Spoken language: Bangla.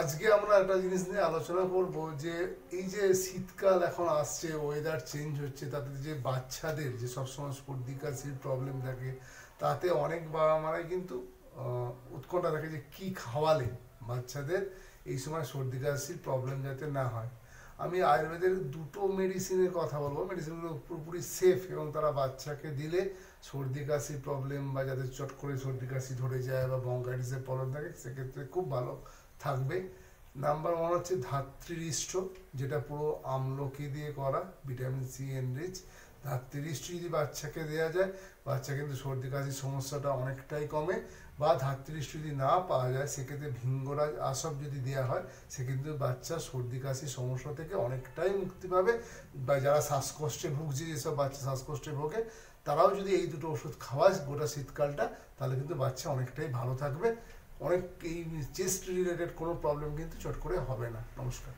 আজকে আমরা একটা জিনিস নিয়ে আলোচনা করব যে এই যে শীতকাল এখন আসছে, ওয়েদার চেঞ্জ হচ্ছে, তাতে যে বাচ্চাদের যে সবসময় সর্দি কাশির প্রবলেম থাকে, তাতে অনেক বাবা মারাই কিন্তু উৎকণ্ঠা থাকে যে কি খাওয়ালে বাচ্চাদের এই সময় সর্দি কাশির প্রবলেম যাতে না হয়। আমি আয়ুর্বেদের দুটো মেডিসিনের কথা বলবো, মেডিসিনগুলো পুরোপুরি সেফ এবং তারা বাচ্চাকে দিলে সর্দি কাশির প্রবলেম বা যাদের চট করে সর্দি কাশি ধরে যায় বা ব্রঙ্কাইটিসের প্রবলেম থাকে সেক্ষেত্রে খুব ভালো থাকবে। নাম্বার ওয়ান হচ্ছে ধাত্রীরিষ্ট, যেটা পুরো আমলকি দিয়ে করা, ভিটামিন সি এনরিচ। ধাত্রীরিষ্ট যদি বাচ্চাকে দেওয়া যায়, বাচ্চা কিন্তু সর্দি কাশির সমস্যাটা অনেকটাই কমে। বা ধাত্রীরিষ্ট যদি না পাওয়া যায়, সেক্ষেত্রে ভিঙ্গরাজ আসব যদি দেওয়া হয়, সে কিন্তু বাচ্চা সর্দি কাশির সমস্যা থেকে অনেকটাই মুক্তি পাবে। বা যারা শ্বাসকষ্টে ভুগছে, যেসব বাচ্চা শ্বাসকষ্টে ভোগে, তারাও যদি এই দুটো ওষুধ খাওয়ায় গোটা শীতকালটা, তাহলে কিন্তু বাচ্চা অনেকটাই ভালো থাকবে। অনেক এই চেস্ট রিলেটেড কোনো প্রবলেম কিন্তু চট করে হবে না। নমস্কার।